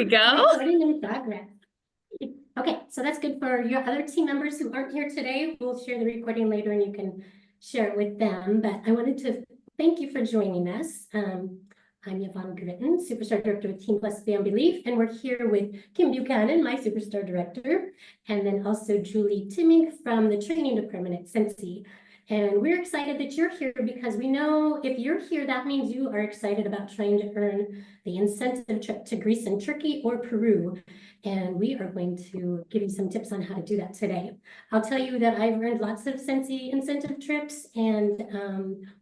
we go. Recording in progress. Okay, so that's good for your other team members who aren't here today. We'll share the recording later and you can share it with them. But I wanted to thank you for joining us. I'm Yvonne Gritton, Superstar Director with Team Plus Beyond Belief, and we're here with Kim Buchanan, my Superstar Director, and then also Julie Timming from the Training Department at Scentsy. And we're excited that you're here because we know if you're here, that means you are excited about trying to earn the incentive trip to Greece and Turkey or Peru. And we are going to give you some tips on how to do that today. I'll tell you that I've earned lots of Scentsy incentive trips, and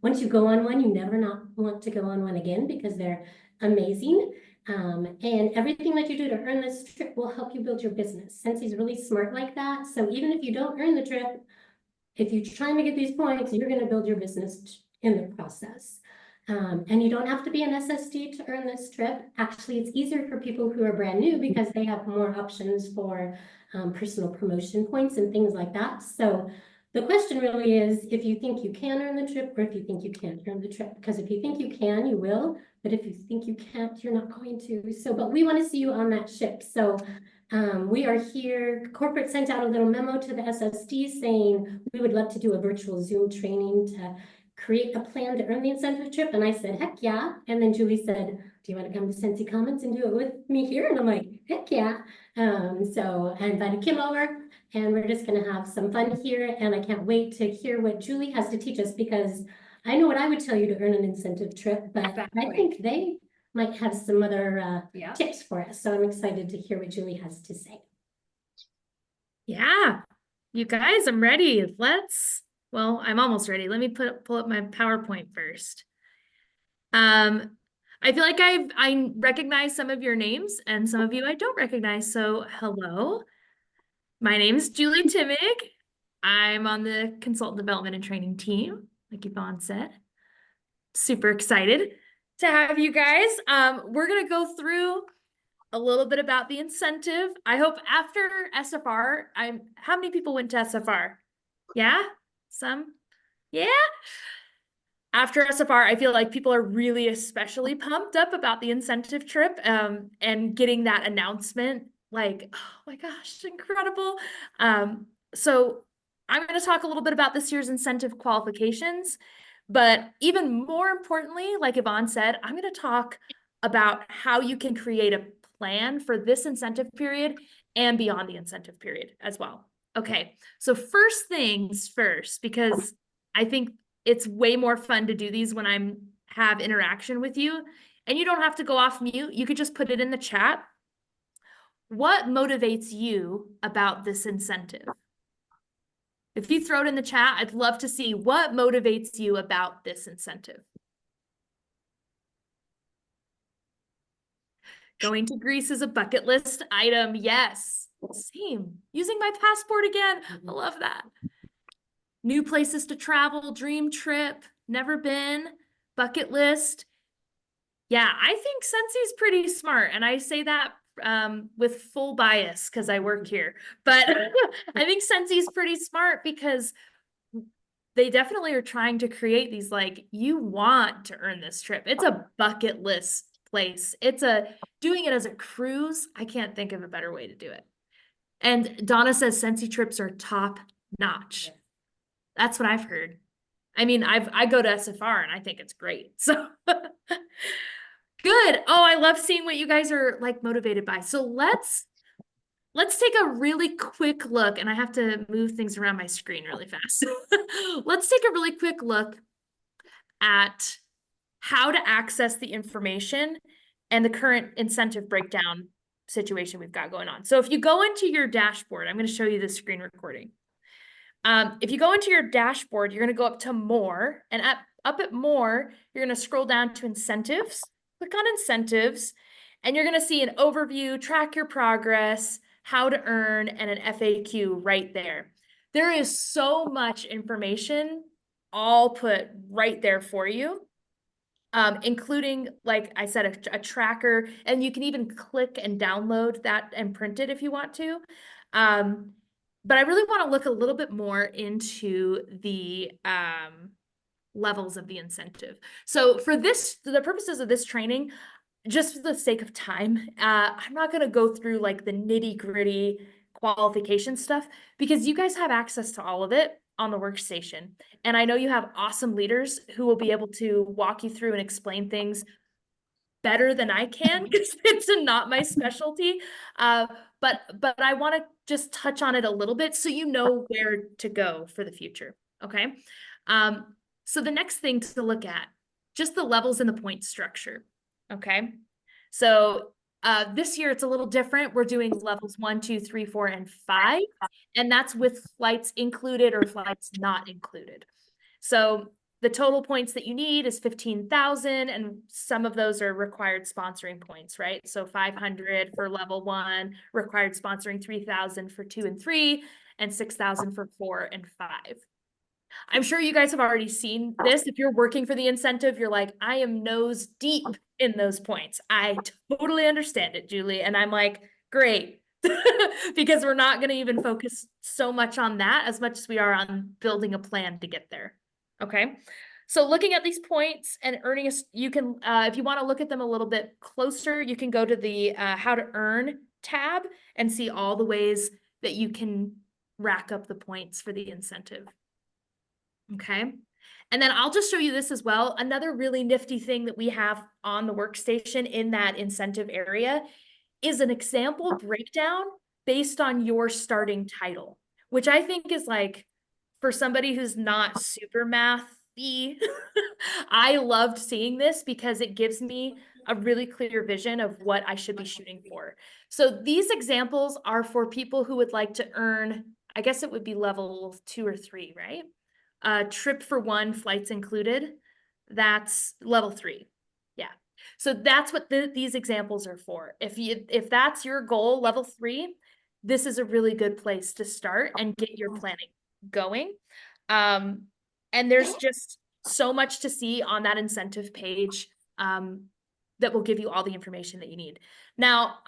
once you go on one, you never not want to go on one again because they're amazing. And everything that you do to earn this trip will help you build your business. Scentsy's really smart like that. So even if you don't earn the trip, if you're trying to get these points, you're going to build your business in the process. And you don't have to be an SSD to earn this trip. Actually, it's easier for people who are brand new because they have more options for personal promotion points and things like that. So the question really is if you think you can earn the trip or if you think you can't earn the trip. Because if you think you can, you will. But if you think you can't, you're not going to. So, but we want to see you on that ship. So we are here. Corporate sent out a little memo to the SSD saying we would love to do a virtual Zoom training to create a plan to earn the incentive trip. And I said, heck yeah. And then Julie said, do you want to come to Scentsy Commons and do it with me here? And I'm like, heck yeah. So I invited Kim over and we're just going to have some fun here. And I can't wait to hear what Julie has to teach us because I know what I would tell you to earn an incentive trip, but exactly. I think they might have some other tips for us. So I'm excited to hear what Julie has to say. Yeah, you guys, I'm ready. Well, I'm almost ready. Let me pull up my PowerPoint first. I feel like I recognize some of your names and some of you I don't recognize. So hello, my name is Julie Timmig. I'm on the consultant development and training team, like Yvonne said. Super excited to have you guys. We're gonna go through a little bit about the incentive. I hope after SFR, how many people went to SFR? Yeah, some, yeah. After SFR, I feel like people are really especially pumped up about the incentive trip and getting that announcement. Like, oh my gosh, incredible. So I'm going to talk a little bit about this year's incentive qualifications, but even more importantly, like Yvonne said, I'm going to talk about how you can create a plan for this incentive period and beyond the incentive period as well. Okay, so first things first, because I think it's way more fun to do these when I have interaction with you, and you don't have to go off mute. You could just put it in the chat. What motivates you about this incentive? If you throw it in the chat, I'd love to see what motivates you about this incentive. Going to Greece is a bucket list item. Yes, same. Using my passport again. I love that. New places to travel, dream trip, never been, bucket list. Yeah, I think Scentsy's pretty smart. And I say that with full bias because I work here. But I think Scentsy's pretty smart because they definitely are trying to create these, like, you want to earn this trip. It's a bucket list place. Doing it as a cruise. I can't think of a better way to do it. And Donna says Scentsy trips are top notch. Yeah. That's what I've heard. I mean, I go to SFR and I think it's great. So good. Oh, I love seeing what you guys are like motivated by. So let's take a really quick look, and I have to move things around my screen really fast. Let's take a really quick look at how to access the information and the current incentive breakdown situation we've got going on. So if you go into your dashboard, I'm going to show you the screen recording. If you go into your dashboard, you're going to go up to more, and up at more, you're going to scroll down to incentives, click on incentives, and you're going to see an overview, track your progress, how to earn, and an FAQ right there. There is so much information all put right there for you, including, like I said, a tracker, and you can even click and download that and print it if you want to. But I really want to look a little bit more into the levels of the incentive. So for the purposes of this training, just for the sake of time, I'm not going to go through like the nitty-gritty qualification stuff because you guys have access to all of it on the workstation. And I know you have awesome leaders who will be able to walk you through and explain things better than I can because it's not my specialty. But I want to just touch on it a little bit so you know where to go for the future. Okay. So the next thing to look at, just the levels in the point structure. Okay. So this year it's a little different. We're doing levels 1, 2, 3, 4, and 5, and that's with flights included or flights not included. So the total points that you need is 15,000, and some of those are required sponsoring points, right? So 500 for level 1, required sponsoring 3,000 for 2 and 3, and 6,000 for 4 and 5. I'm sure you guys have already seen this. If you're working for the incentive, you're like, I am nose deep in those points. I totally understand it, Julie. And I'm like, great. Because we're not going to even focus so much on that as much as we are on building a plan to get there. Okay. So looking at these points and earning, you can, if you want to look at them a little bit closer, you can go to the how to earn tab and see all the ways that you can rack up the points for the incentive. Okay. And then I'll just show you this as well. Another really nifty thing that we have on the workstation in that incentive area is an example breakdown based on your starting title, which I think is like, for somebody who's not super mathy, I loved seeing this because it gives me a really clear vision of what I should be shooting for. So these examples are for people who would like to earn, I guess it would be level 2 or 3, right? Trip for 1, flights included. That's level 3. Yeah. So that's what these examples are for. If that's your goal, level 3, this is a really good place to start and get your planning going. And there's just so much to see on that incentive page that will give you all the information that you need. Now,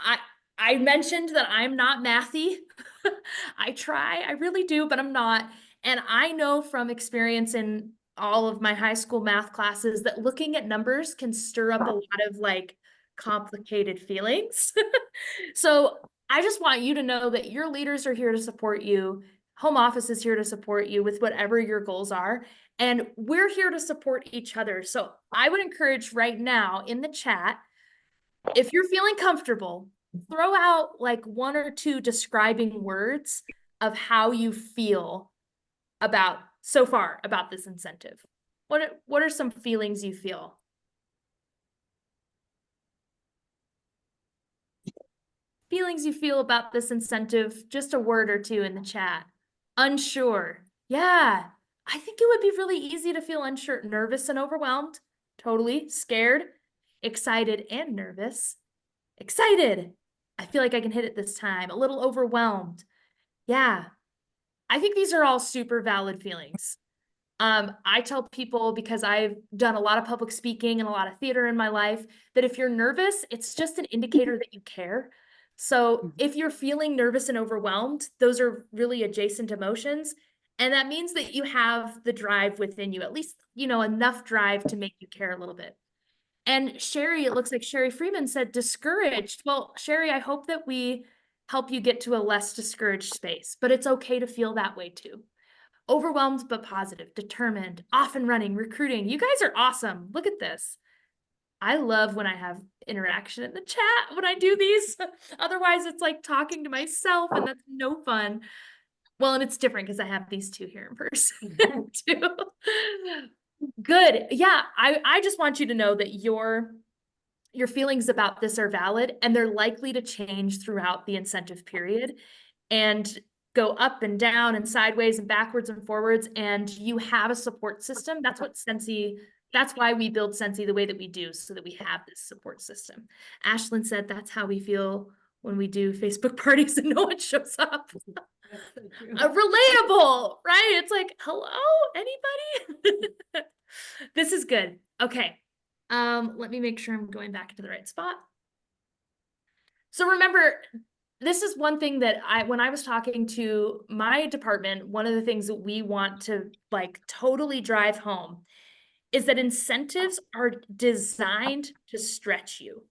I mentioned that I'm not mathy. I try, I really do, but I'm not. And I know from experience in all of my high school math classes that looking at numbers can stir up a lot of like complicated feelings. So I just want you to know that your leaders are here to support you. Home office is here to support you with whatever your goals are. And we're here to support each other. So I would encourage right now in the chat, if you're feeling comfortable, throw out like 1 or 2 describing words of how you feel about so far about this incentive. What are some feelings you feel? Feelings you feel about this incentive, just a word or 2 in the chat. Unsure. Yeah, I think it would be really easy to feel unsure, nervous and overwhelmed, totally scared, excited and nervous. Excited. I feel like I can hit it this time. A little overwhelmed. Yeah, I think these are all super valid feelings. I tell people, because I've done a lot of public speaking and a lot of theater in my life, that if you're nervous, it's just an indicator that you care. So if you're feeling nervous and overwhelmed, those are really adjacent emotions. And that means that you have the drive within you, at least, enough drive to make you care a little bit. And Sherry, it looks like Sherry Freeman said discouraged. Well, Sherry, I hope that we help you get to a less discouraged space, but it's okay to feel that way too. Overwhelmed but positive, determined, off and running, recruiting. You guys are awesome. Look at this. I love when I have interaction in the chat when I do these. Otherwise, it's like talking to myself, and that's no fun. Well, and it's different because I have these 2 here in person too. Good. Yeah, I just want you to know that your feelings about this are valid, and they're likely to change throughout the incentive period and go up and down and sideways and backwards and forwards. And you have a support system. That's why we build Scentsy the way that we do, so that we have this support system. Ashlyn said that's how we feel when we do Facebook parties and no one shows up. Relatable, right? It's like, hello, anybody? This is good. Okay. Let me make sure I'm going back to the right spot. So remember, this is one thing that when I was talking to my department, one of the things that we want to like totally drive home is that incentives are designed to stretch you.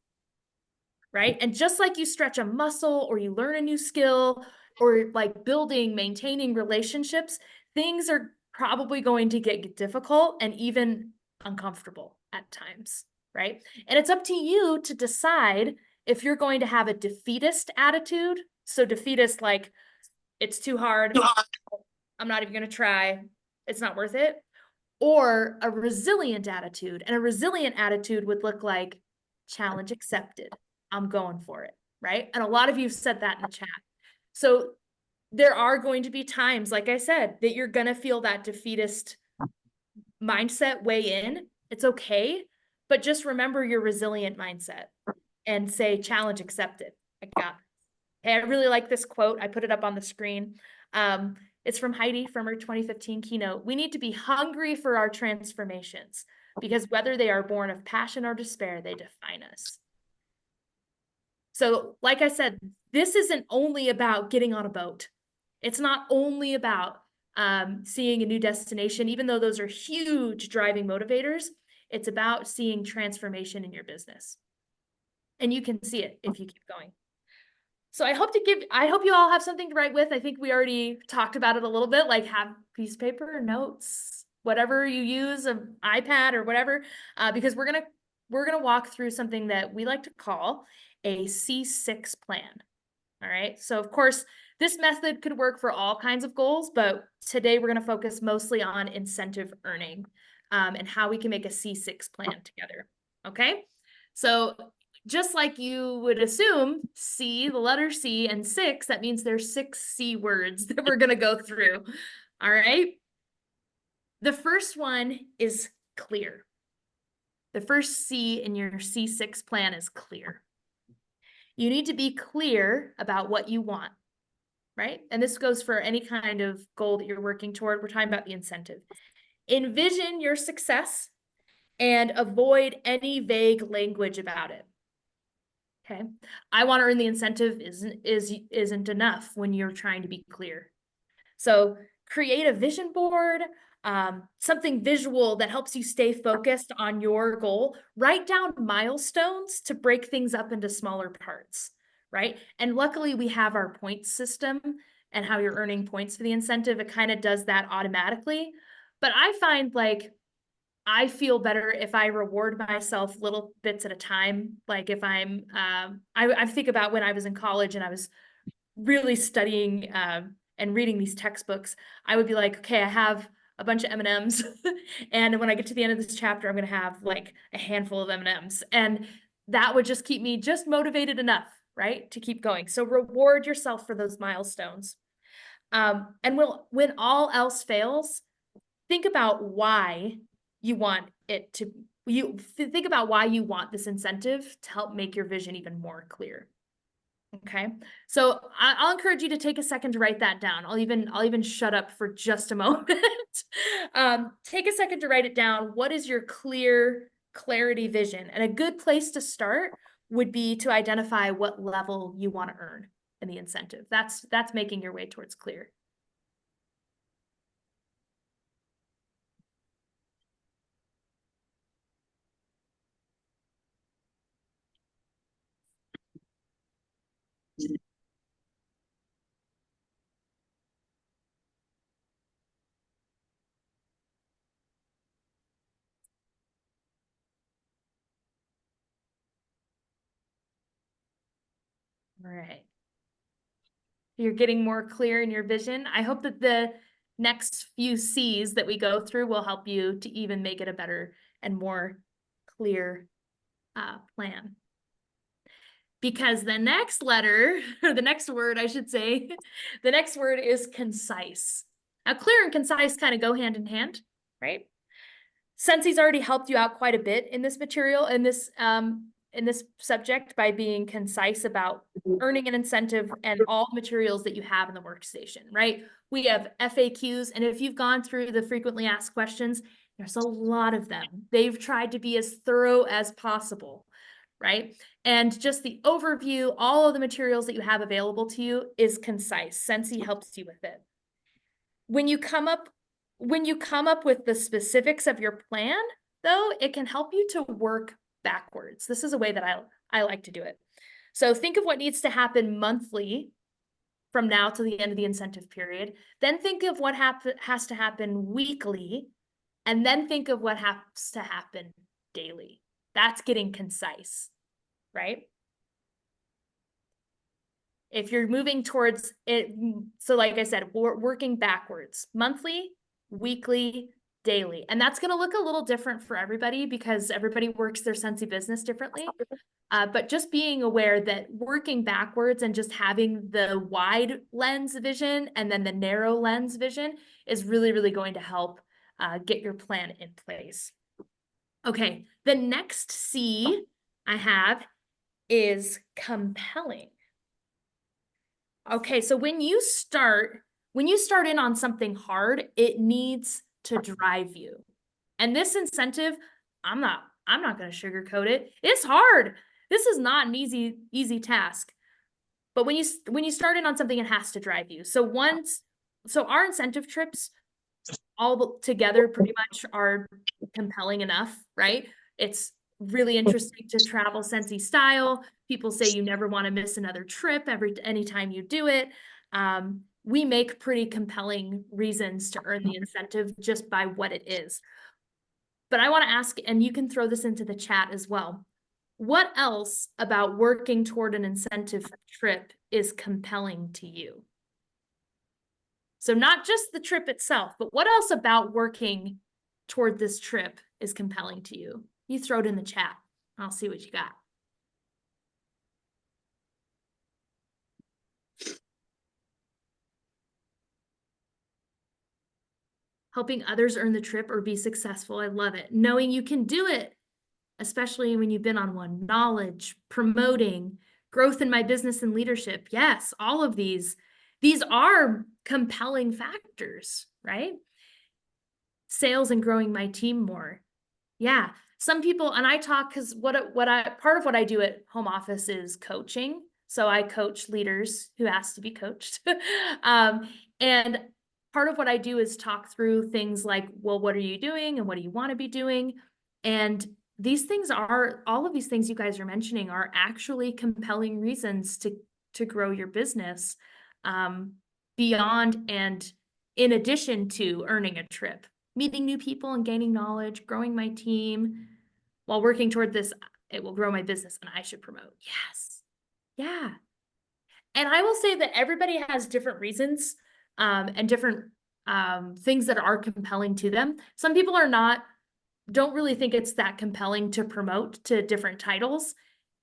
right? And just like you stretch a muscle or you learn a new skill or like building, maintaining relationships, things are probably going to get difficult and even uncomfortable at times, right? And it's up to you to decide if you're going to have a defeatist attitude. So defeatist, like, it's too hard, I'm not even going to try, it's not worth it. Or a resilient attitude. And a resilient attitude would look like challenge accepted, I'm going for it, right? And a lot of you said that in the chat. So there are going to be times, like I said, that you're going to feel that defeatist mindset weigh in. It's okay, but just remember your resilient mindset and say challenge accepted. I got it. Hey, I really like this quote. I put it up on the screen. It's from Heidi from her 2015 keynote. We need to be hungry for our transformations because whether they are born of passion or despair, they define us. So, like I said, this isn't only about getting on a boat. It's not only about seeing a new destination, even though those are huge driving motivators. It's about seeing transformation in your business. And you can see it if you keep going. So I hope you all have something to write with. I think we already talked about it a little bit, like have piece of paper, notes, whatever you use, an iPad or whatever, because we're gonna walk through something that we like to call a C6 plan. All right. So of course, this method could work for all kinds of goals, but today we're going to focus mostly on incentive earning and how we can make a C6 plan together. Okay. So just like you would assume, C, the letter C, and 6, that means there's 6 C words that we're going to go through. All right. The first one is clear. The first C in your C6 plan is clear. You need to be clear about what you want, right? And this goes for any kind of goal that you're working toward. We're talking about the incentive. Envision your success and avoid any vague language about it. Okay. I want to earn the incentive isn't enough when you're trying to be clear. So create a vision board, something visual that helps you stay focused on your goal. Write down milestones to break things up into smaller parts, right? And luckily we have our points system and how you're earning points for the incentive. It kind of does that automatically. But I find like I feel better if I reward myself little bits at a time. Like if I think about when I was in college and I was really studying and reading these textbooks, I would be like, okay, I have a bunch of M&Ms. And when I get to the end of this chapter, I'm going to have like a handful of M&Ms. And that would just keep me just motivated enough, right, to keep going. So reward yourself for those milestones. And when all else fails, think about why you want it to, think about why you want this incentive to help make your vision even more clear. Okay, so I'll encourage you to take a second to write that down. I'll even shut up for just a moment. Take a second to write it down. What is your clarity vision? And a good place to start would be to identify what level you want to earn in the incentive. That's making your way towards clear. All right. You're getting more clear in your vision. I hope that the next few C's that we go through will help you to even make it a better and more clear plan. Because the next letter, or the next word, I should say, the next word is concise. Now, clear and concise kind of go hand in hand, right? Scentsy's already helped you out quite a bit in this material, in this subject by being concise about earning an incentive and all materials that you have in the workstation, right? We have FAQs, and if you've gone through the frequently asked questions, there's a lot of them. They've tried to be as thorough as possible, right? And just the overview, all of the materials that you have available to you is concise. Scentsy helps you with it. When you come up with the specifics of your plan, though, it can help you to work backwards. This is a way that I like to do it. So think of what needs to happen monthly from now to the end of the incentive period. Then think of what has to happen weekly, and then think of what has to happen daily. That's getting concise, right? If you're moving towards it, so like I said, we're working backwards, monthly, weekly, daily. And that's going to look a little different for everybody because everybody works their Scentsy business differently. But just being aware that working backwards and just having the wide lens vision and then the narrow lens vision is really, really going to help get your plan in place. Okay, the next C I have is compelling. Okay, so when you start in on something hard, it needs to drive you. And this incentive, I'm not going to sugarcoat it. It's hard. This is not an easy task. But when you start in on something, it has to drive you. So our incentive trips all together pretty much are compelling enough, right? It's really interesting to travel Scentsy style. People say you never want to miss another trip anytime you do it. We make pretty compelling reasons to earn the incentive just by what it is. But I want to ask, and you can throw this into the chat as well. What else about working toward an incentive trip is compelling to you? So not just the trip itself, but what else about working toward this trip is compelling to you? You throw it in the chat. I'll see what you got. Helping others earn the trip or be successful. I love it. Knowing you can do it, especially when you've been on one. Knowledge, promoting, growth in my business and leadership. Yes, all of these are compelling factors, right? Sales and growing my team more. Yeah, some people, and I talk because part of what I do at home office is coaching. So I coach leaders who ask to be coached. And part of what I do is talk through things like, well, what are you doing and what do you want to be doing? And all of these things you guys are mentioning are actually compelling reasons to grow your business beyond and in addition to earning a trip. Meeting new people and gaining knowledge, growing my team. While working toward this, it will grow my business and I should promote. Yes. Yeah. And I will say that everybody has different reasons and different things that are compelling to them. Some people don't really think it's that compelling to promote to different titles.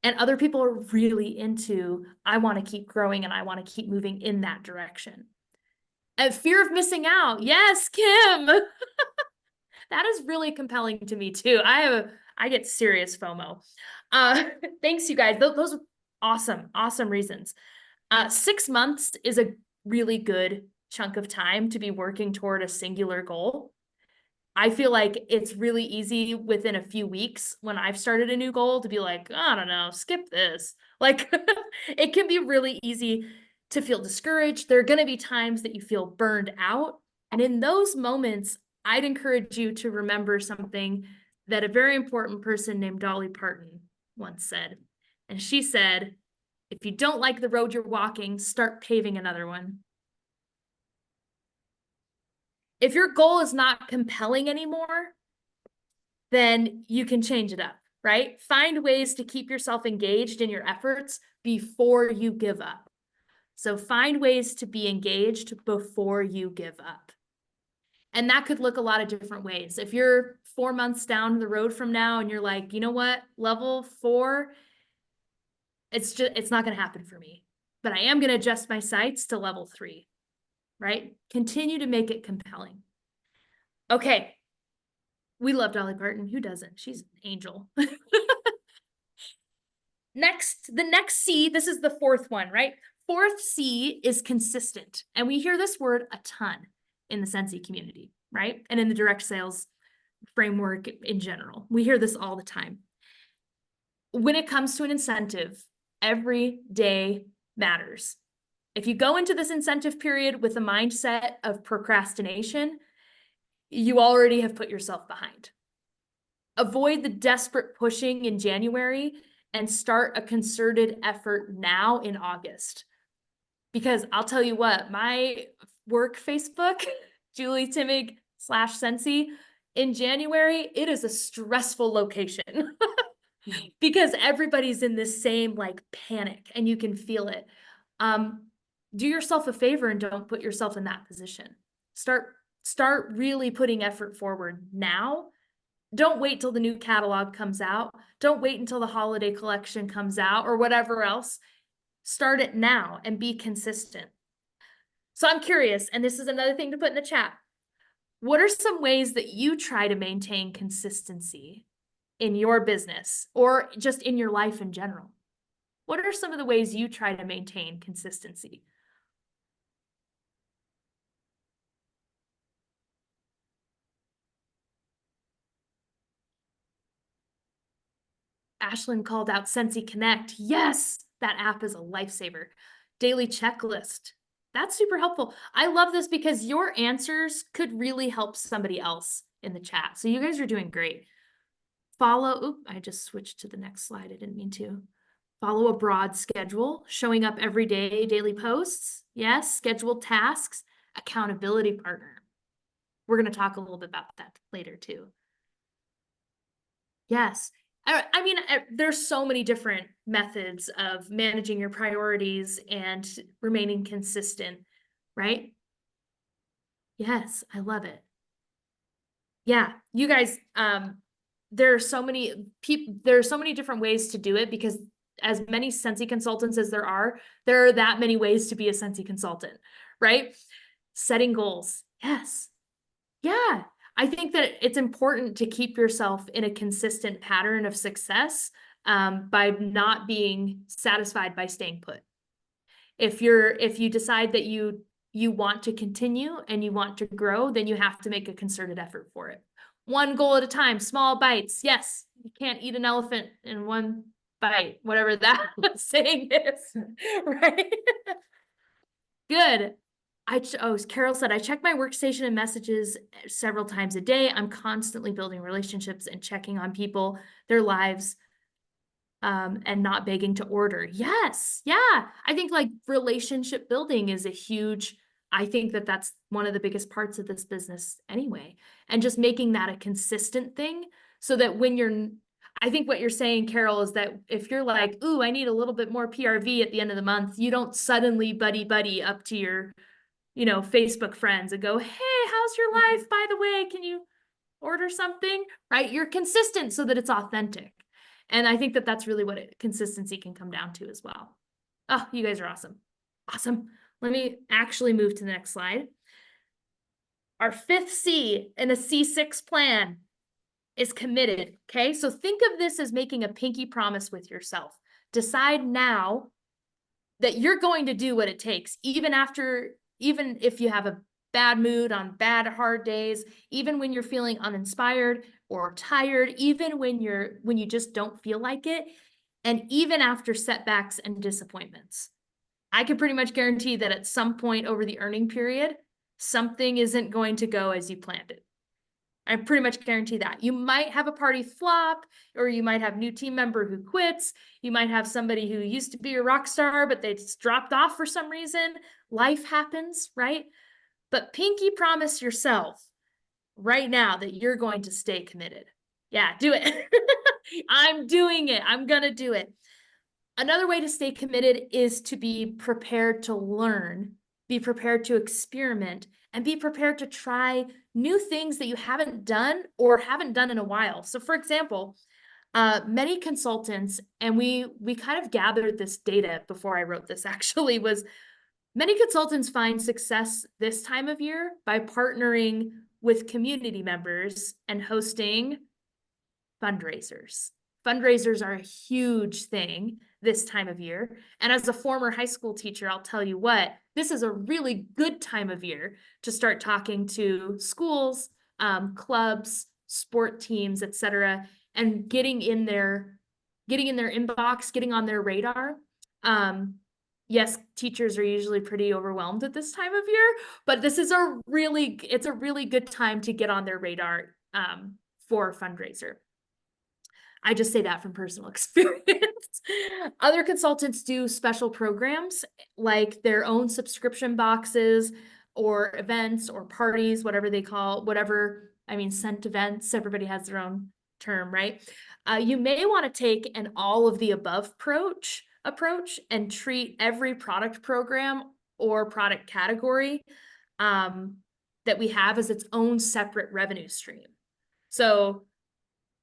And other people are really into, I want to keep growing and I want to keep moving in that direction. And fear of missing out. Yes, Kim. That is really compelling to me too. I get serious FOMO. Thanks, you guys. Those are awesome reasons. 6 months is a really good chunk of time to be working toward a singular goal. I feel like it's really easy within a few weeks when I've started a new goal to be like, I don't know, skip this. Like it can be really easy to feel discouraged. There are going to be times that you feel burned out. And in those moments, I'd encourage you to remember something that a very important person named Dolly Parton once said. And she said, if you don't like the road you're walking, start paving another one. If your goal is not compelling anymore, then you can change it up, right? Find ways to keep yourself engaged in your efforts before you give up. So find ways to be engaged before you give up. And that could look a lot of different ways. If you're 4 months down the road from now and you're like, you know what, level 4, it's not going to happen for me, but I am going to adjust my sights to level 3, right? Continue to make it compelling. Okay. We love Dolly Parton. Who doesn't? She's an angel. The next C, this is the fourth one, right? Fourth C is consistent. And we hear this word a ton in the Scentsy community, right? And in the direct sales framework in general. We hear this all the time. When it comes to an incentive, every day matters. If you go into this incentive period with a mindset of procrastination, you already have put yourself behind. Avoid the desperate pushing in January and start a concerted effort now in August. Because I'll tell you what, my work Facebook, Julie Timmig / Scentsy, in January, it is a stressful location because everybody's in this same like panic and you can feel it. Do yourself a favor and don't put yourself in that position. Start really putting effort forward now. Don't wait till the new catalog comes out. Don't wait until the holiday collection comes out or whatever else. Start it now and be consistent. So I'm curious, and this is another thing to put in the chat. What are some ways that you try to maintain consistency in your business or just in your life in general? What are some of the ways you try to maintain consistency? Ashlyn called out Scentsy Connect. Yes, that app is a lifesaver. Daily checklist. That's super helpful. I love this because your answers could really help somebody else in the chat. So you guys are doing great. I just switched to the next slide. I didn't mean to. Follow a broad schedule, showing up every day, daily posts. Yes, scheduled tasks, accountability partner. We're going to talk a little bit about that later too. Yes. I mean, there's so many different methods of managing your priorities and remaining consistent, right? Yes, I love it. Yeah, you guys, there are so many different ways to do it because as many Scentsy consultants as there are that many ways to be a Scentsy consultant, right? Setting goals. Yes. Yeah. I think that it's important to keep yourself in a consistent pattern of success by not being satisfied by staying put. If you decide that you want to continue and you want to grow, then you have to make a concerted effort for it. One goal at a time, small bites. Yes, you can't eat an elephant in one bite, whatever that saying is, right? Good. Carol said, I check my workstation and messages several times a day. I'm constantly building relationships and checking on people, their lives, and not begging to order. Yes. Yeah. I think like relationship building is I think that that's one of the biggest parts of this business anyway. And just making that a consistent thing so that I think what you're saying, Carol, is that if you're like, ooh, I need a little bit more PRV at the end of the month, you don't suddenly buddy up to your Facebook friends and go, hey, how's your life? By the way, can you order something? Right? You're consistent so that it's authentic. And I think that that's really what consistency can come down to as well. Oh, you guys are awesome. Awesome. Let me actually move to the next slide. Our 5th C in the C6 plan is committed. Okay. So think of this as making a pinky promise with yourself. Decide now that you're going to do what it takes, even if you have a bad mood on bad, hard days, even when you're feeling uninspired or tired, even when you just don't feel like it, and even after setbacks and disappointments. I can pretty much guarantee that at some point over the earning period, something isn't going to go as you planned it. I pretty much guarantee that. You might have a party flop, or you might have a new team member who quits. You might have somebody who used to be a rock star, but they just dropped off for some reason. Life happens, right? But pinky promise yourself right now that you're going to stay committed. Yeah, do it. I'm doing it. I'm going to do it. Another way to stay committed is to be prepared to learn, be prepared to experiment, and be prepared to try new things that you haven't done or haven't done in a while. So for example, many consultants, and we kind of gathered this data before I wrote this actually, was many consultants find success this time of year by partnering with community members and hosting fundraisers. Fundraisers are a huge thing this time of year. And as a former high school teacher, I'll tell you what, this is a really good time of year to start talking to schools, clubs, sport teams, etc., and getting in their inbox, getting on their radar. Yes, teachers are usually pretty overwhelmed at this time of year, but it's a really good time to get on their radar for a fundraiser. I just say that from personal experience. Other consultants do special programs like their own subscription boxes or events or parties, whatever they call, whatever, I mean, scent events, everybody has their own term, right? You may want to take an all of the above approach and treat every product program or product category that we have as its own separate revenue stream. So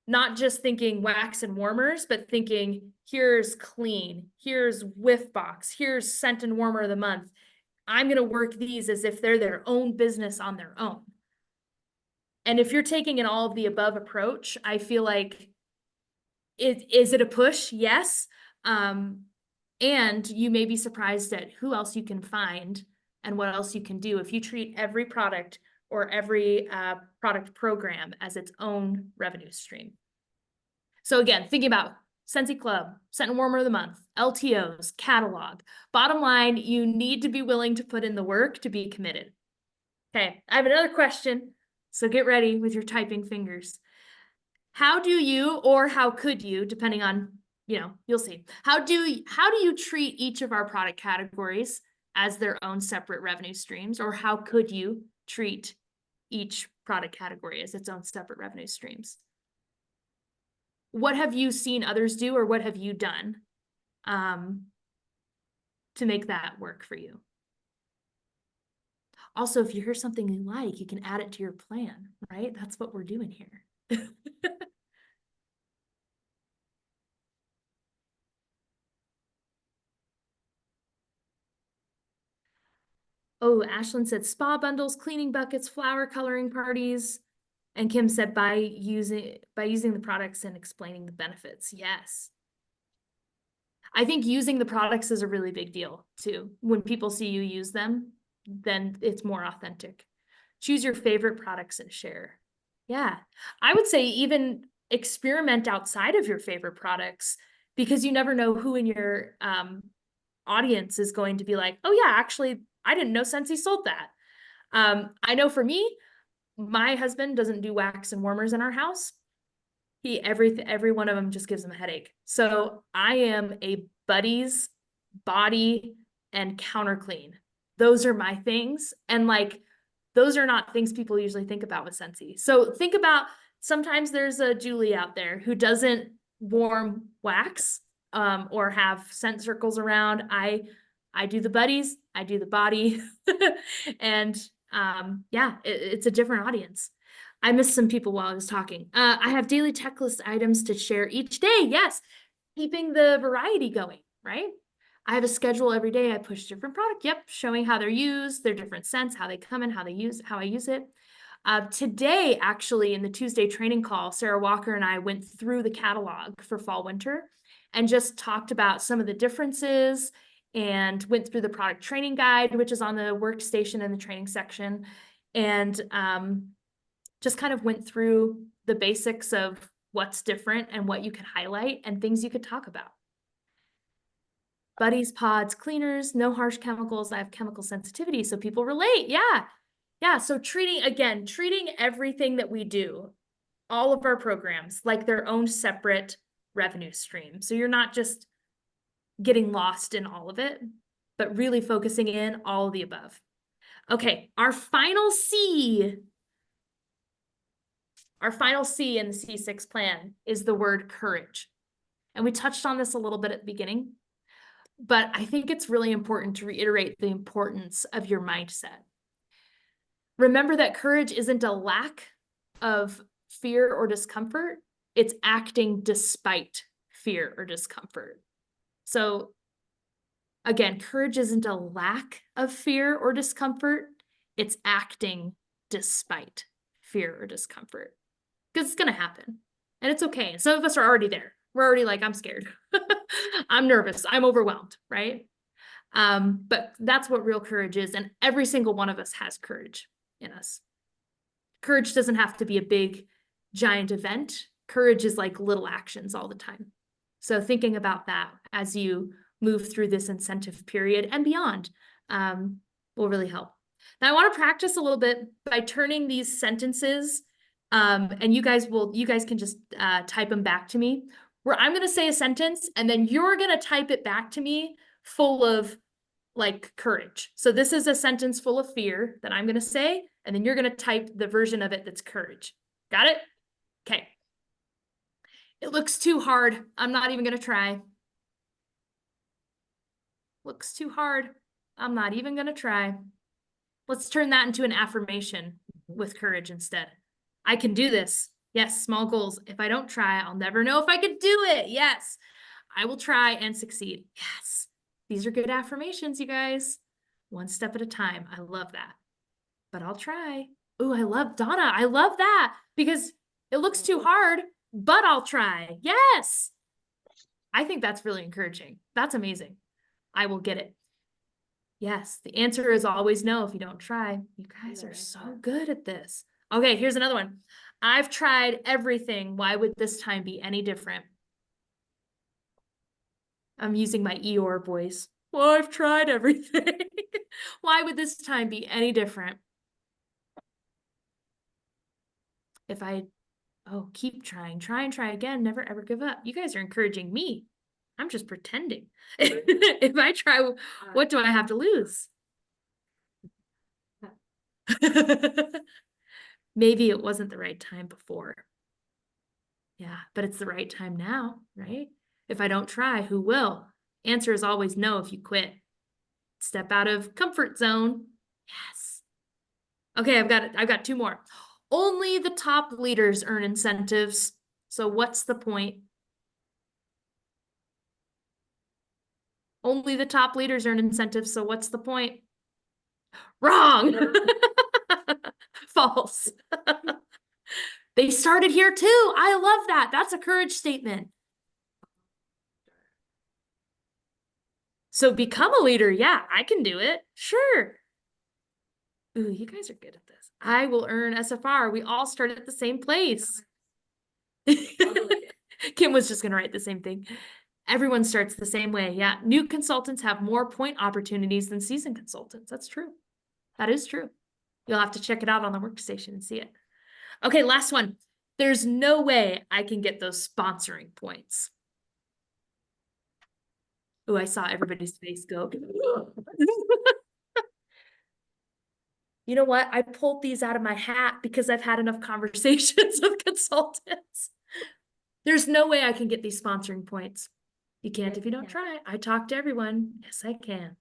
not just thinking wax and warmers, but thinking here's clean, here's whiff box, here's scent and warmer of the month. I'm going to work these as if they're their own business on their own. And if you're taking an all of the above approach, I feel like is it a push? Yes. And you may be surprised at who else you can find and what else you can do if you treat every product or every product program as its own revenue stream. So again, thinking about Scentsy Club, Scent and Warmer of the Month, LTOs, catalog. Bottom line, you need to be willing to put in the work to be committed. Okay, I have another question, so get ready with your typing fingers. How do you, or how could you, depending on, you'll see. How do you treat each of our product categories as their own separate revenue streams, or how could you treat each product category as its own separate revenue streams? What have you seen others do, or what have you done to make that work for you? Also, if you hear something you like, you can add it to your plan, right? That's what we're doing here. Oh, Ashlyn said spa bundles, cleaning buckets, flower coloring parties. And Kim said by using the products and explaining the benefits. Yes. I think using the products is a really big deal too. When people see you use them, then it's more authentic. Choose your favorite products and share. Yeah. I would say even experiment outside of your favorite products, because you never know who in your audience is going to be like, oh yeah, actually, I didn't know Scentsy sold that. I know for me, my husband doesn't do wax and warmers in our house. Every one of them just gives him a headache. So I am a buddies, body, and counter clean. Those are my things. And those are not things people usually think about with Scentsy. So think about, sometimes there's a Julie out there who doesn't warm wax or have scent circles around. I do the buddies, I do the body, and yeah, it's a different audience. I missed some people while I was talking. I have daily checklist items to share each day. Yes, keeping the variety going, right? I have a schedule every day. I push different product. Yep, showing how they're used, their different scents, how they come in, how I use it. Today, actually, in the Tuesday training call, Sarah Walker and I went through the catalog for fall winter and just talked about some of the differences and went through the product training guide, which is on the workstation in the training section, and just kind of went through the basics of what's different and what you could highlight and things you could talk about. Buddies, pods, cleaners, no harsh chemicals. I have chemical sensitivity, so people relate. Yeah. Yeah. So treating everything that we do, all of our programs, like their own separate revenue stream. So you're not just getting lost in all of it, but really focusing in all of the above. Okay, our final C in the C6 plan is the word courage. And we touched on this a little bit at the beginning, but I think it's really important to reiterate the importance of your mindset. Remember that courage isn't a lack of fear or discomfort. It's acting despite fear or discomfort. So again, courage isn't a lack of fear or discomfort. It's acting despite fear or discomfort. Because it's going to happen. And it's okay. And some of us are already there. We're already like, I'm scared. I'm nervous. I'm overwhelmed, right? But that's what real courage is. And every single one of us has courage in us. Courage doesn't have to be a big, giant event. Courage is like little actions all the time. So thinking about that as you move through this incentive period and beyond will really help. Now I want to practice a little bit by turning these sentences And you guys can just type them back to me, where I'm gonna say a sentence and then you're gonna type it back to me full of like courage. So this is a sentence full of fear that I'm gonna say, and then you're gonna type the version of it that's courage. Got it? Okay. It looks too hard. I'm not even gonna try. Looks too hard. I'm not even gonna try. Let's turn that into an affirmation with courage instead. I can do this. Yes, small goals. If I don't try, I'll never know if I could do it. Yes, I will try and succeed. Yes, these are good affirmations, you guys. One step at a time. I love that. But I'll try. Ooh, I love Donna. I love that because it looks too hard, but I'll try. Yes. I think that's really encouraging. That's amazing. I will get it. Yes, the answer is always no if you don't try. You guys are so good at this. Okay, here's another one. I've tried everything. Why would this time be any different? I'm using my Eeyore voice. Well, I've tried everything. Why would this time be any different? If I, keep trying, try and try again, never ever give up. You guys are encouraging me. I'm just pretending. If I try, what do I have to lose? Maybe it wasn't the right time before. Yeah, but it's the right time now, right? If I don't try, who will? Answer is always no if you quit. Step out of comfort zone. Yes. Okay, I've got two more. Only the top leaders earn incentives. So what's the point? Only the top leaders earn incentives, so what's the point? Wrong. False. They started here too. I love that. That's a courage statement. So become a leader. Yeah, I can do it. Sure. Ooh, you guys are good at this. I will earn SFR. We all start at the same place. Kim was just going to write the same thing. Everyone starts the same way. Yeah. New consultants have more point opportunities than seasoned consultants. That's true. That is true. You'll have to check it out on the workstation and see it. Okay, last one. There's no way I can get those sponsoring points. Oh, I saw everybody's face go. You know what? I pulled these out of my hat because I've had enough conversations with consultants. There's no way I can get these sponsoring points. You can't if you don't try. I talk to everyone. Yes, I can.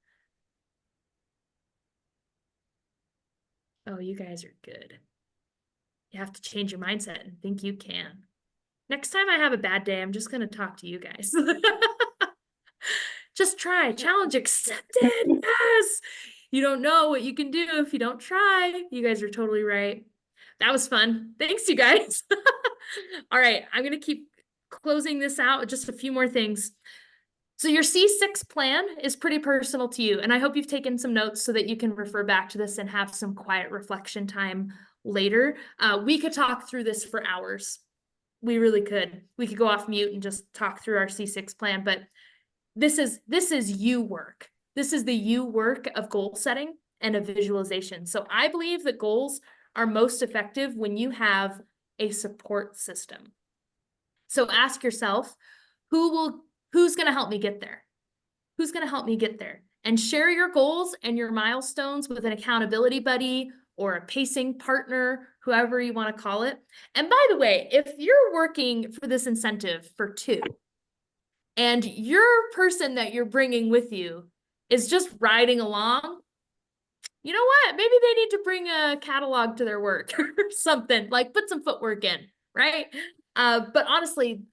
Oh, you guys are good. You have to change your mindset and think you can. Next time I have a bad day, I'm just going to talk to you guys. Just try. Challenge accepted. Yes. You don't know what you can do if you don't try. You guys are totally right. That was fun. Thanks, you guys. All right. I'm going to keep closing this out with just a few more things. So your C6 plan is pretty personal to you. And I hope you've taken some notes so that you can refer back to this and have some quiet reflection time later. We could talk through this for hours. We really could. We could go off mute and just talk through our C6 plan, but this is you work. This is the you work of goal setting and of visualization. So I believe that goals are most effective when you have a support system. So ask yourself, who's going to help me get there? Who's going to help me get there? And share your goals and your milestones with an accountability buddy or a pacing partner, whoever you want to call it. And by the way, if you're working for this incentive for 2, and your person that you're bringing with you is just riding along, you know what? Maybe they need to bring a catalog to their work or something, like put some footwork in, right? But honestly,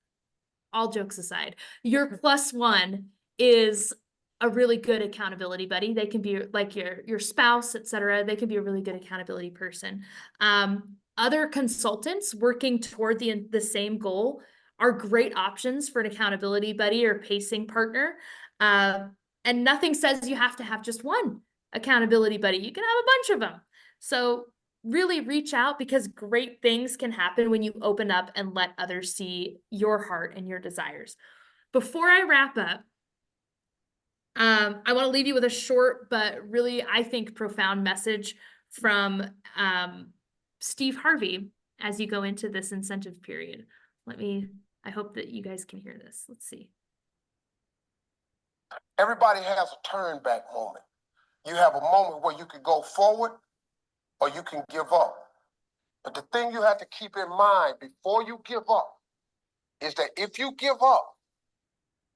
all jokes aside, your +1 is a really good accountability buddy. They can be like your spouse, etc. They can be a really good accountability person. Other consultants working toward the same goal are great options for an accountability buddy or pacing partner. And nothing says you have to have just one accountability buddy. You can have a bunch of them. So really reach out because great things can happen when you open up and let others see your heart and your desires. Before I wrap up, I want to leave you with a short, but really, I think, profound message from Steve Harvey. as you go into this incentive period. I hope that you guys can hear this. Let's see. Everybody has a turn back moment. You have a moment where you can go forward or you can give up. But the thing you have to keep in mind before you give up is that if you give up,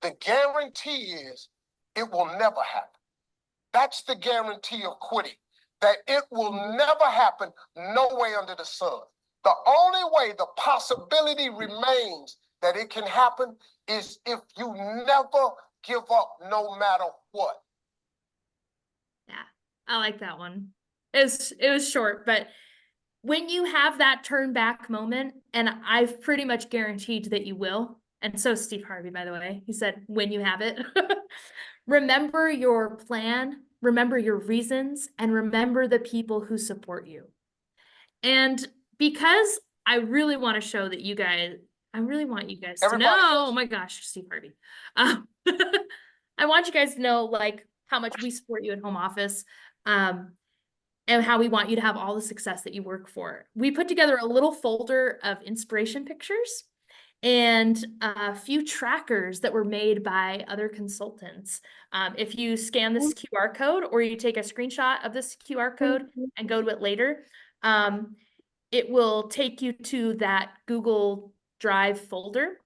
the guarantee is it will never happen. That's the guarantee of quitting, that it will never happen, no way under the sun. The only way the possibility remains that it can happen is if you never give up, no matter what. Yeah, I like that one. It was short, but when you have that turn back moment, and I've pretty much guaranteed that you will, and so Steve Harvey, by the way, he said, when you have it, remember your plan, remember your reasons, and remember the people who support you. And because I really want to show that you guys, I really want you guys to know, oh my gosh, Steve Harvey. I want you guys to know like how much we support you at home office. And how we want you to have all the success that you work for. We put together a little folder of inspiration pictures and a few trackers that were made by other consultants. If you scan this QR code or you take a screenshot of this QR code and go to it later, it will take you to that Google Drive folder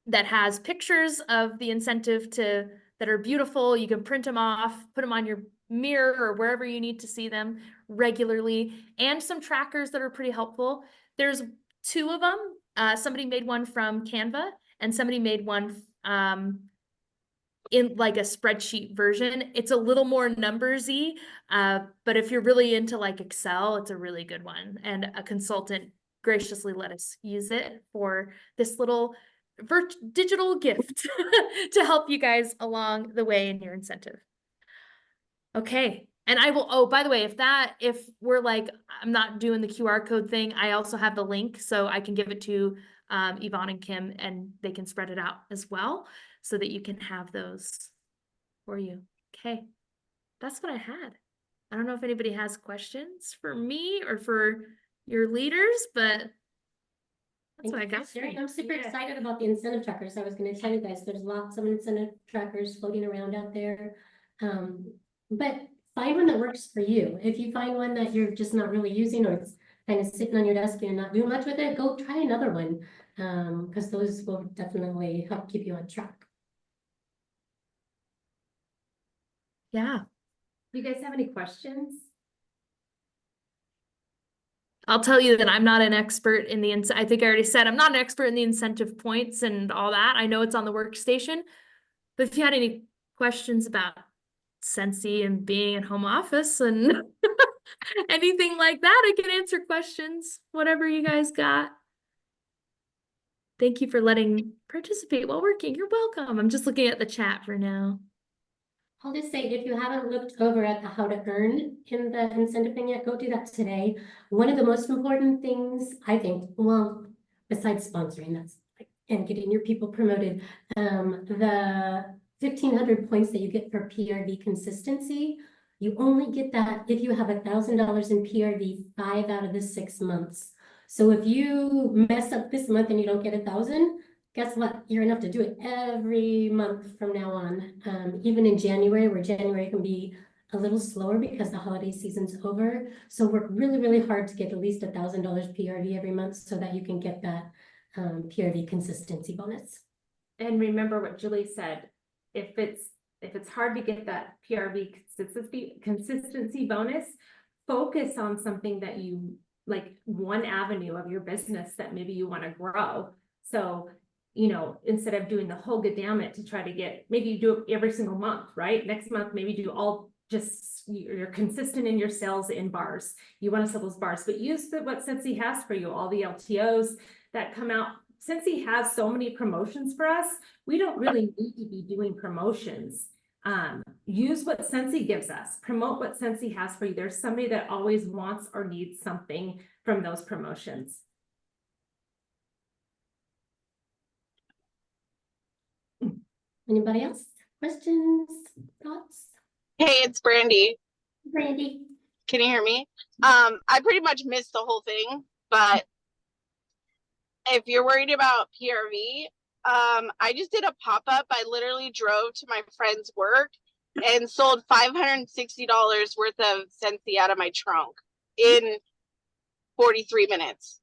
that has pictures of the incentive that are beautiful. You can print them off, put them on your mirror or wherever you need to see them regularly, and some trackers that are pretty helpful. There's two of them. Somebody made one from Canva and somebody made one in like a spreadsheet version. It's a little more numbersy, but if you're really into like Excel, it's a really good one. And a consultant graciously let us use it for this little digital gift to help you guys along the way in your incentive. Okay. And I will, oh, by the way, if we're like, I'm not doing the QR code thing, I also have the link so I can give it to Yvonne and Kim and they can spread it out as well so that you can have those for you. Okay. That's what I had. I don't know if anybody has questions for me or for your leaders, but that's what I got. I'm super excited about the incentive trackers. I was going to tell you guys, there's lots of incentive trackers floating around out there. But find one that works for you. If you find one that you're just not really using or it's kind of sitting on your desk and you're not doing much with it, go try another one. Because those will definitely help keep you on track. Yeah. Do you guys have any questions? I'll tell you that I'm not an expert in the, I think I already said, I'm not an expert in the incentive points and all that. I know it's on the workstation, but if you had any questions about Scentsy and being at home office and anything like that, I can answer questions, whatever you guys got. Thank you for letting participate while working. You're welcome. I'm just looking at the chat for now. I'll just say, if you haven't looked over at the how to earn in the incentive thing yet, go do that today. One of the most important things, I think, well, besides sponsoring that's and getting your people promoted, the 1,500 points that you get for PRV consistency, you only get that if you have $1,000 in PRV 5 out of the 6 months. So if you mess up this month and you don't get 1,000, guess what? You're enough to do it every month from now on. Even in January, where January can be a little slower because the holiday season's over. So work really, really hard to get at least $1,000 PRV every month so that you can get that PRV consistency bonus. And remember what Julie said, if it's hard to get that PRV consistency bonus, focus on something that you like, one avenue of your business that maybe you want to grow. So, you know, instead of doing the whole gamut to try to get, maybe you do it every single month, right? Next month, maybe do all just, you're consistent in your sales in bars. You want to sell those bars, but use what Scentsy has for you, all the LTOs that come out. Scentsy has so many promotions for us, we don't really need to be doing promotions. Use what Scentsy gives us, promote what Scentsy has for you. There's somebody that always wants or needs something from those promotions. Anybody else? Questions, thoughts? Hey, it's Brandy. Brandy. Can you hear me? I pretty much missed the whole thing, but if you're worried about PRV, I just did a pop-up. I literally drove to my friend's work and sold $560 worth of Scentsy out of my trunk in 43 minutes.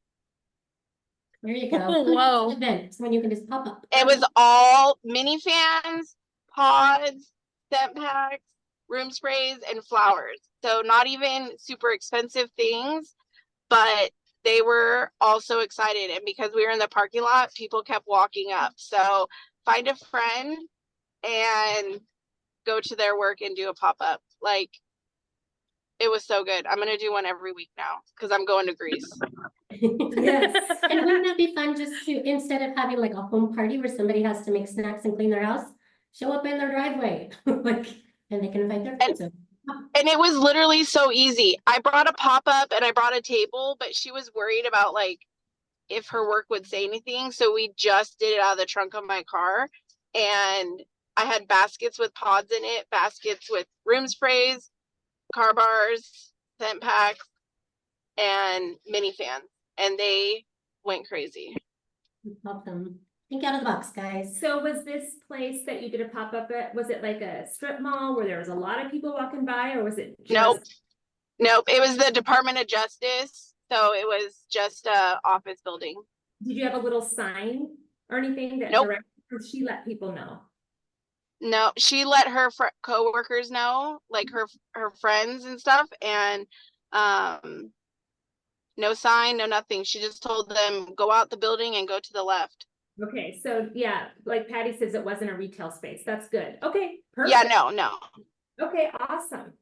There you go. Whoa. Event when you can just pop up. It was all mini fans, pods, scent packs, room sprays, and flowers. So not even super expensive things, but they were all so excited. And because we were in the parking lot, people kept walking up. So find a friend and go to their work and do a pop-up. Like, it was so good. I'm gonna do one every week now because I'm going to Greece. Yes. And wouldn't that be fun just to, instead of having like a home party where somebody has to make snacks and clean their house, show up in their driveway, like, and they can invite their friends over. And it was literally so easy. I brought a pop-up and I brought a table, but she was worried about like if her work would say anything. So we just did it out of the trunk of my car. And I had baskets with pods in it, baskets with room sprays, car bars, scent packs, and mini fans. And they went crazy. Awesome. Think out of the box, guys. So was this place that you did a pop-up at, was it like a strip mall where there was a lot of people walking by, or was it just? Nope. It was the Department of Justice. So it was just a office building. Did you have a little sign or anything that Nope. or she let people know? No, she let her co-workers know, like her friends and stuff, and no sign, no nothing. She just told them go out the building and go to the left. Okay, so yeah, like Patty says, it wasn't a retail space. That's good. Okay, perfect. Yeah, no. Okay, awesome.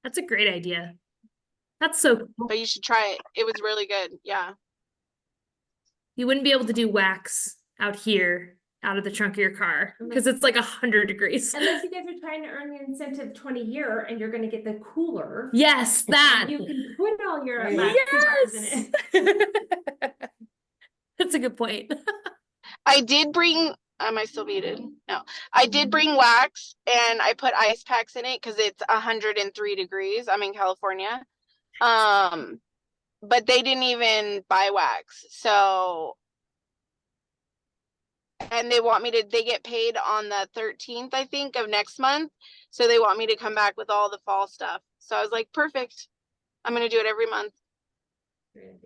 That's a great idea. That's so cool. But you should try it. It was really good. Yeah. You wouldn't be able to do wax out here, out of the trunk of your car, because it's like 100 degrees. Unless you guys are trying to earn the incentive 20 year and you're gonna get the cooler. Yes, that. You can put all your Yes. in it. That's a good point. I did bring, am I still muted? No. I did bring wax and I put ice packs in it because it's 103 degrees. I'm in California. But they didn't even buy wax. So, and they get paid on the 13th, I think, of next month. So they want me to come back with all the fall stuff. So I was like, perfect. I'm going to do it every month.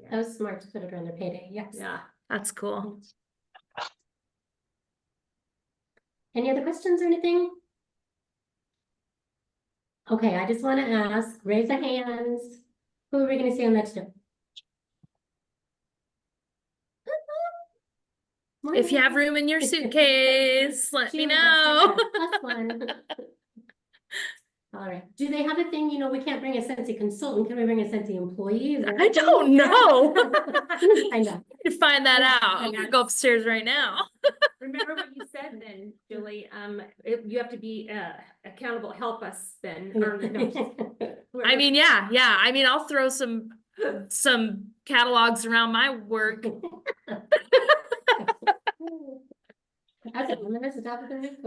That was smart to put it around their payday. Yes. Yeah. That's cool. Any other questions or anything? Okay, I just want to ask, raise the hands. Who are we going to see on next trip? If you have room in your suitcase, let me know. Plus one. All right. Do they have a thing, we can't bring a Scentsy consultant. Can we bring a Scentsy employee? Is there I don't know. I know. To find that out. I'm gonna go upstairs right now. Remember what you said then, Julie, you have to be accountable, help us then. Or, I mean, yeah. I mean, I'll throw some catalogs around my work. Okay, I'm gonna stop at the